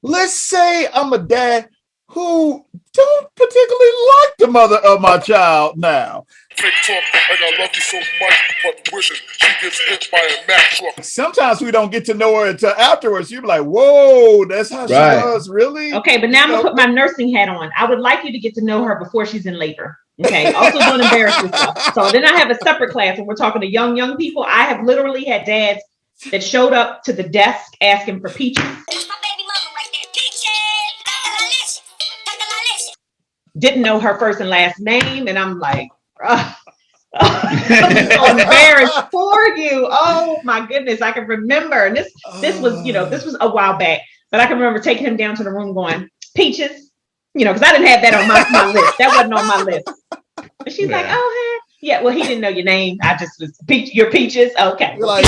let's say I'm a dad who don't particularly like the mother of my child now. Fake talk like I love you so much, but wishing she gets hit by a Mack truck. Sometimes we don't get to know her until afterwards. You're like, whoa, that's how she was, really? Okay, but now I'm gonna put my nursing hat on. I would like you to get to know her before she's in labor. Okay. Also, don't embarrass yourself. So then I have a separate class when we're talking to young people. I have literally had dads that showed up to the desk asking for peaches. Didn't know her first and last name, and I'm like, I'm so embarrassed for you. Oh my goodness, I can remember. And this was a while back, but I can remember taking him down to the room going, peaches, because I didn't have that on my list. That wasn't on my list. And she's like, oh, hey. Yeah, well, he didn't know your name. I just was your peaches. Okay. You're like,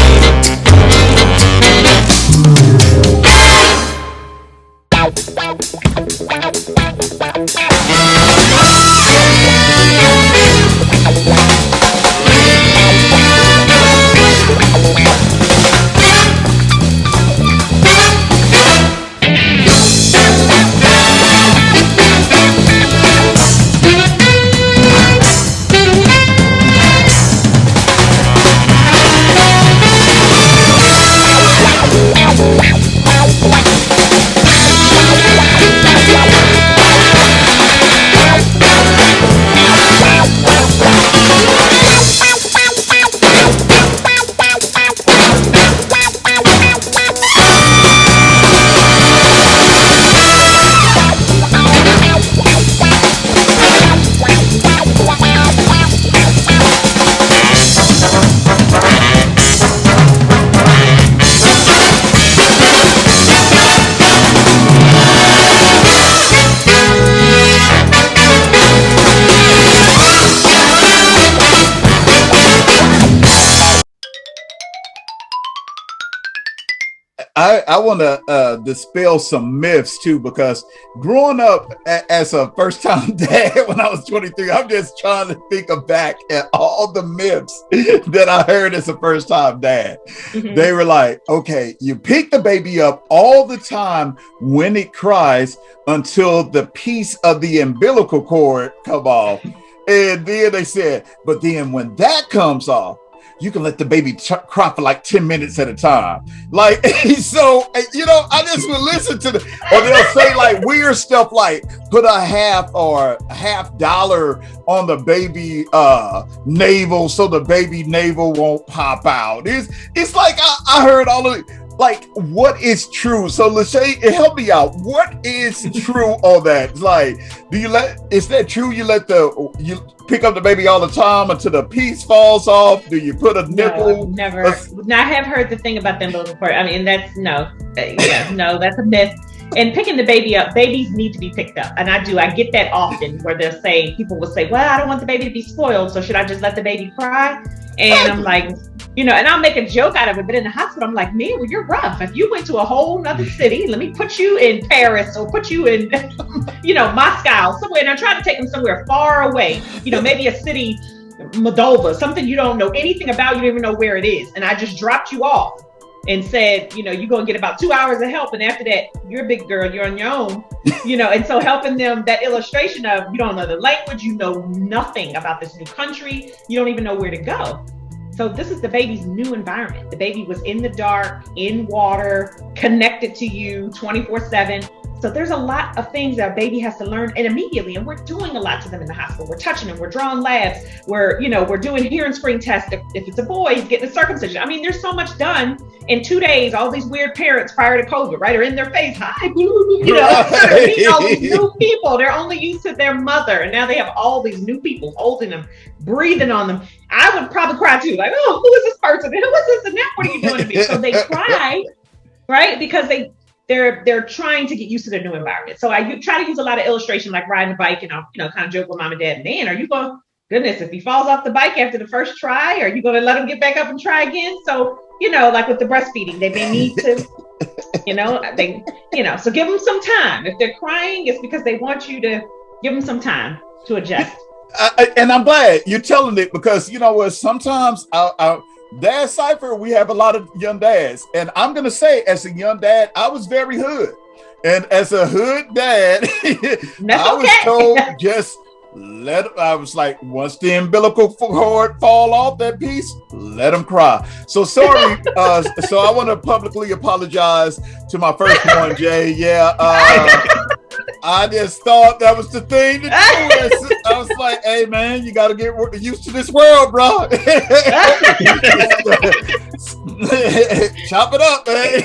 I want to dispel some myths too, because growing up as a first-time dad when I was 23, I'm just trying to think back at all the myths that I heard as a first-time dad. Mm-hmm. They were like, okay, you pick the baby up all the time when it cries until the piece of the umbilical cord come off. And then they said, but then when that comes off, you can let the baby cry for like 10 minutes at a time. Like, so, I just would listen to or they'll say like weird stuff like put a half dollar on the baby navel so the baby navel won't pop out. It's like I heard all of it. Like, what is true? So Lachey, help me out. What is true on that? Like, is that true? You pick up the baby all the time until the piece falls off? Do you put a nipple? No, never. Now, I have heard the thing about the umbilical cord. I mean, that's that's a myth. And picking the baby up, babies need to be picked up. And I get that often where people will say, well, I don't want the baby to be spoiled, so should I just let the baby cry? And I'm like, and I'll make a joke out of it, but in the hospital, I'm like, man, well, you're rough. If you went to a whole nother city, let me put you in Paris or put you in, Moscow, somewhere. And I try to take them somewhere far away, maybe a city, Moldova, something you don't know anything about, you don't even know where it is. And I just dropped you off and said, you're going to get about 2 hours of help. And after that, you're a big girl, you're on your own, and so helping them, that illustration of you don't know the language, you know nothing about this new country, you don't even know where to go. So this is the baby's new environment. The baby was in the dark, in water, connected to you 24/7. So there's a lot of things that a baby has to learn, and immediately, and we're doing a lot to them in the hospital. We're touching them, we're drawing labs, we're doing hearing screen tests. If it's a boy, he's getting a circumcision. I mean, there's so much done in 2 days. All these weird parents prior to COVID, right, are in their face. Hi, they're meeting all these new people. They're only used to their mother, and now they have all these new people holding them, breathing on them. I would probably cry too, like, oh, who is this person? And who is this? And that? What are you doing to me? So they cry, right, because they're trying to get used to their new environment. So I try to use a lot of illustration, like riding a bike, and I'll kind of joke with mom and dad. Man, are you going? Goodness, if he falls off the bike after the first try, are you going to let him get back up and try again? So like with the breastfeeding, they may need to, so give them some time. If they're crying, it's because they want you to give them some time to adjust. And I'm glad you're telling it, because sometimes Dad Cypher, we have a lot of young dads, and I'm gonna say, as a young dad, I was very hood. And as a hood dad, I was told just I was like, once the umbilical cord fall off that piece, let them cry. So sorry. So I want to publicly apologize to my first one, Jay. Yeah. I just thought that was the thing to do. I was like, hey man, you got to get used to this world, bro. Chop it up, man.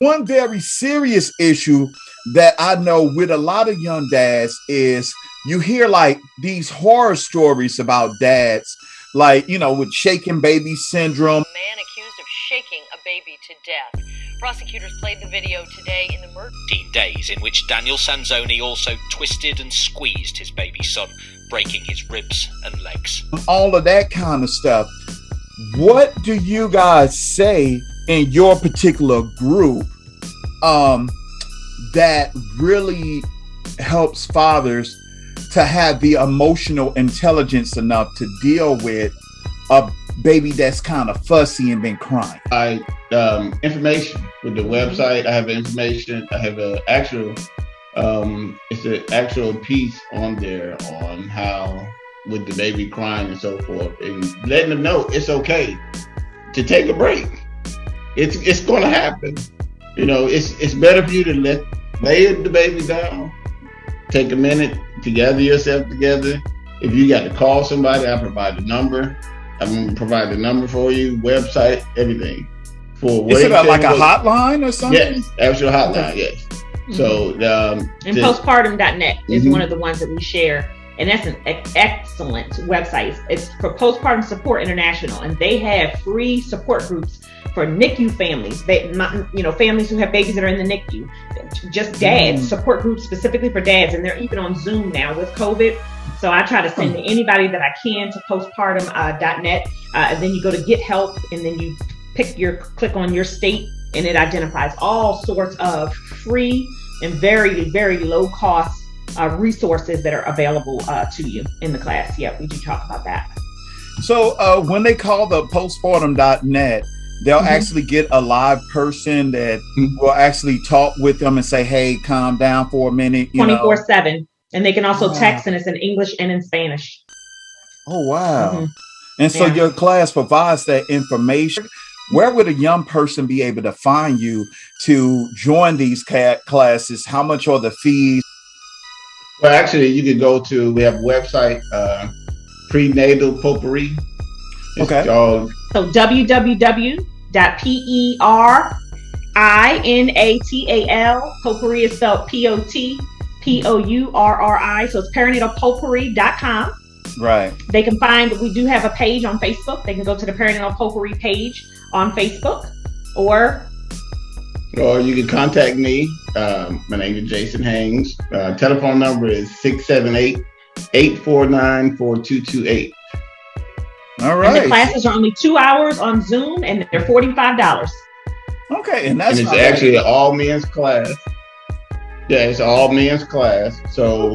One very serious issue that I know with a lot of young dads is you hear like these horror stories about dads, like, you know, with shaken baby syndrome. A man accused of shaking a baby to death. Prosecutors played the video today in the 13 days in which Daniel Sanzoni also twisted and squeezed his baby son, breaking his ribs and legs. All of that kind of stuff. What do you guys say in your particular group that really helps fathers to have the emotional intelligence enough to deal with a baby that's kind of fussy and been crying? Information with the website. I have information. I have an actual it's an actual piece on there on how with the baby crying and so forth, and letting them know it's okay to take a break. It's going to happen. You know, it's better for you to lay the baby down, take a minute to gather yourself together. If you got to call somebody, I provide the number. I'm going to provide the number for you, website, everything. Is it like a hotline or something? Yes, actual hotline, yes. Mm-hmm. So, and postpartum.net is one of the ones that we share. And that's an excellent website. It's for Postpartum Support International, and they have free support groups for NICU families. Families who have babies that are in the NICU, just dads, support groups specifically for dads, and they're even on Zoom now with COVID. So I try to send anybody that I can to postpartum.net. And then you go to get help, and then you click on your state, and it identifies all sorts of free and very, very low cost resources that are available to you in the class. Yeah, we do talk about that. So when they call the postpartum.net, they'll actually get a live person that will actually talk with them and say, hey, calm down for a minute. 24/7. And they can also text, and it's in English and in Spanish. Oh, wow. And so your class provides that information. Where would a young person be able to find you to join these classes? How much are the fees? Well, actually, you can go to, we have a website, Prenatal Potpourri. Okay. So www.perinatal, potpourri is spelled POTPOURRI. So it's perinatalpotpourri.com. Right. They can we do have a page on Facebook. They can go to the Perinatal Potpourri page on Facebook, or you can contact me. My name is Jason Haynes. Telephone number is 678-849-4228. All right. And the classes are only 2 hours on Zoom, and they're $45. Okay, and it's actually an all men's class. Yeah, it's an all men's class. So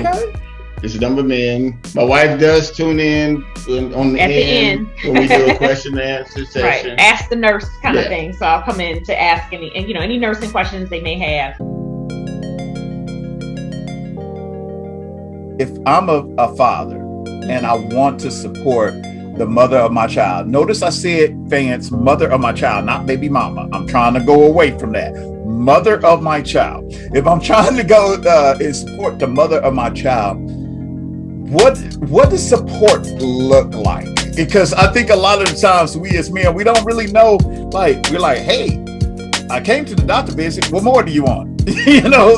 it's a number of men. My wife does tune in on the end when we do a question and answer session. Right, ask the nurse kind of thing. So I'll come in to ask any nursing questions they may have. If I'm a father and I want to support the mother of my child, notice I said, fans, mother of my child, not baby mama. I'm trying to go away from that. Mother of my child. If I'm trying to go and support the mother of my child, what does support look like? Because I think a lot of the times we as men, we don't really know. Like, we're like, hey, I came to the doctor visit. What more do you want?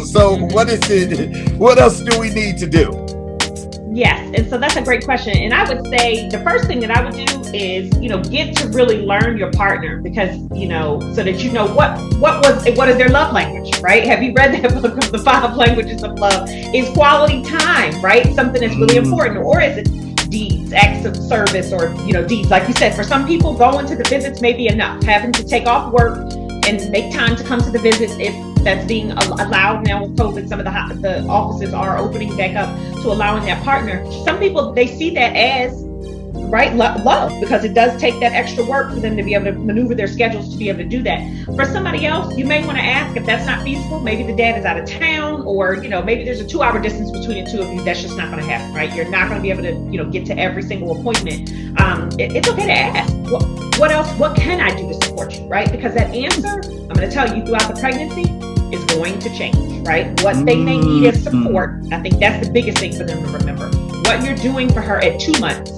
So what is it? What else do we need to do? Yes, and so that's a great question. And I would say the first thing that I would do is, get to really learn your partner, because, so that you know what is their love language, right? Have you read that book of the 5 languages of love? Is quality time, right? Something that's really important, or is it deeds, acts of service, or deeds? Like you said, for some people, going to the visits may be enough. Having to take off work and make time to come to the visits, if that's being allowed now with COVID. Some of the offices are opening back up to allowing that partner. Some people, they see that as right? Love, because it does take that extra work for them to be able to maneuver their schedules to be able to do that. For somebody else, you may want to ask if that's not feasible. Maybe the dad is out of town, or maybe there's a 2-hour distance between the two of you. That's just not going to happen, right? You're not going to be able to get to every single appointment. It's okay to ask, what else, what can I do to support you, right? Because that answer, I'm going to tell you, throughout the pregnancy is going to change, right? What they may need is support. I think that's the biggest thing for them to remember. What you're doing for her at 2 months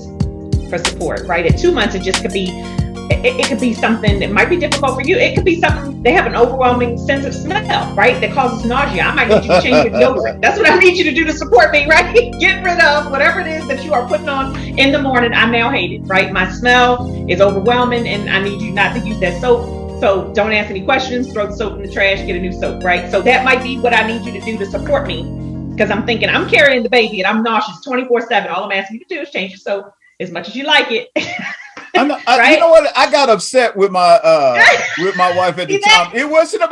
for support, right? At 2 months, it just could be, it could be something that might be difficult for you. It could be something, they have an overwhelming sense of smell, right? That causes nausea. I might need you to change your deodorant. That's what I need you to do to support me, right? Get rid of whatever it is that you are putting on in the morning. I now hate it, right? My smell is overwhelming, and I need you not to use that soap. So don't ask any questions, throw the soap in the trash, get a new soap, right? So that might be what I need you to do to support me. Because I'm thinking, I'm carrying the baby and I'm nauseous 24/7. All I'm asking you to do is change your soap as much as you like it. Right? You know what? I got upset with my wife at the time. It wasn't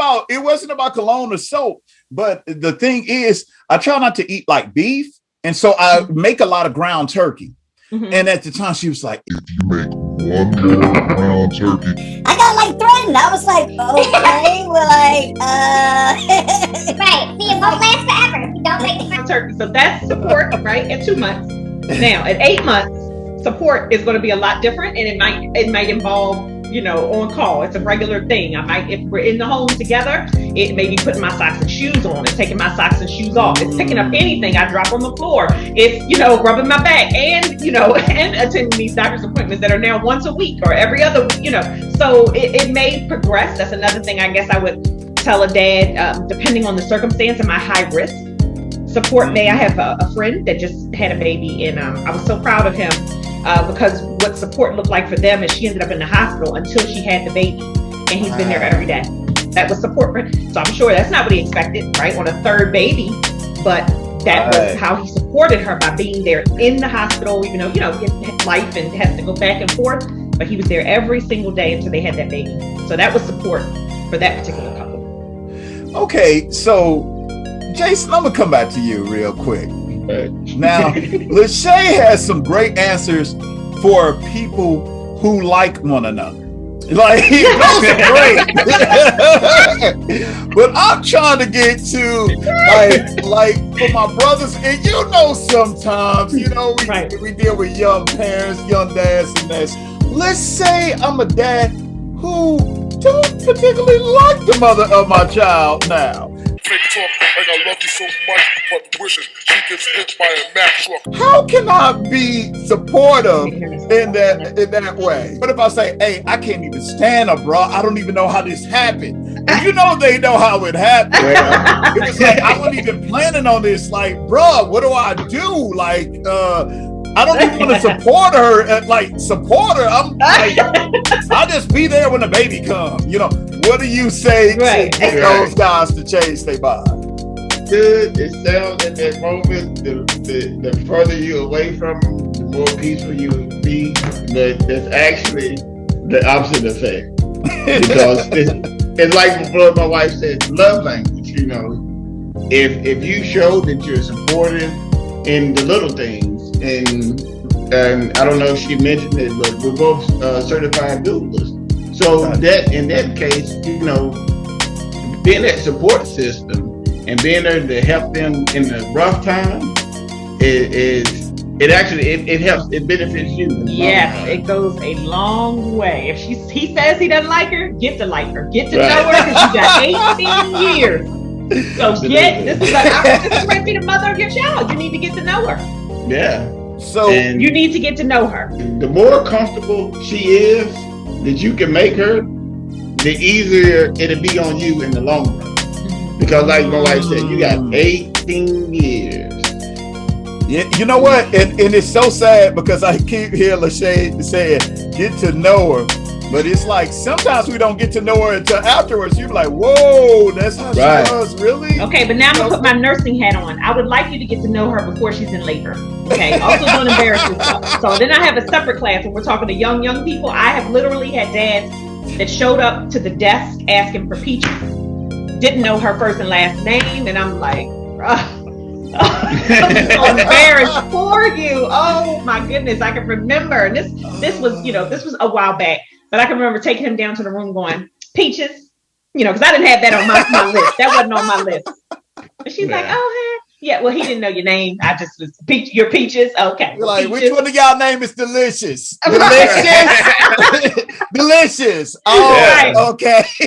about cologne or soap. But the thing is, I try not to eat like beef. And so I make a lot of ground turkey. Mm-hmm. And at the time she was like, if you make one more ground turkey. I got like threatened. I was like, okay, we're like, Right. See, it won't last forever if you don't make the ground turkey. So that's support, right? At 2 months. Now, at 8 months, support is going to be a lot different, and it might involve, on call. It's a regular thing. If we're in the home together, it may be putting my socks and shoes on. It's taking my socks and shoes off. It's picking up anything I drop on the floor. It's, rubbing my back and, and attending these doctor's appointments that are now once a week or every other week, So it may progress. That's another thing I guess I would tell a dad, depending on the circumstance. Am I high risk? Support may. I have a friend that just had a baby, and I was so proud of him. Because what support looked like for them is she ended up in the hospital until she had the baby, and he's been there every day. That was support for him. So I'm sure that's not what he expected, right? On a third baby, but that was how he supported her, by being there in the hospital, even though, life and has to go back and forth, but he was there every single day until they had that baby. So that was support for that particular couple. Okay, so Jason, I'm gonna come back to you real quick. Now, Lachey has some great answers for people who like one another. Like, those are great. But I'm trying to get to like for my brothers, and sometimes, we deal with young parents, young dads, and that's. Let's say I'm a dad who don't particularly like the mother of my child now. Talk like I love you so much, but wishing she gets hit by a Mack truck. How can I be supportive in that way? What if I say, hey, I can't even stand her, bro. I don't even know how this happened. And they know how it happened. Yeah. It was like, I wasn't even planning on this. Like, bro, what do I do? Like, I don't even want to support her. I'm like, I'll just be there when the baby comes. What do you say to get those guys to change their mind? Good. It sounds at that moment, the further you away from them, the more peaceful you will be. But that's actually the opposite effect. Because it's like what my wife said, love language. If you show that you're supportive in the little things, and I don't know if she mentioned it, but we're both certified doulas. So that in that case, being that support system and being there to help them in the rough time it helps. It benefits you. Yes, it goes a long way. If he says he doesn't like her, get to like her, get to know her, because you got 18 years. So this might be the mother of your child. You need to get to know her. Yeah. So you need to get to know her. The more comfortable she is that you can make her, the easier it'll be on you in the long run. Because like my wife said, you got 18 years. Yeah, you know what? And it's so sad because I keep hearing Lachey saying, get to know her. But it's like, sometimes we don't get to know her until afterwards. You're like, whoa, that's how she was, really? Okay, but now I'm going to put my nursing hat on. I would like you to get to know her before she's in labor. Okay, also don't embarrass yourself. So then I have a separate class when we're talking to young people. I have literally had dads that showed up to the desk asking for peaches. Didn't know her first and last name. And I'm like, I'm so embarrassed for you. Oh my goodness, I can remember. And this was a while back, but I can remember taking him down to the room going, Peaches, because I didn't have that on my list. That wasn't on my list. And she's like, oh, hey. Yeah, well, he didn't know your name. I just was your Peaches. Okay. You're like, Peaches. which one of y'all name is Delicious? Delicious? Delicious. Oh, Right. okay.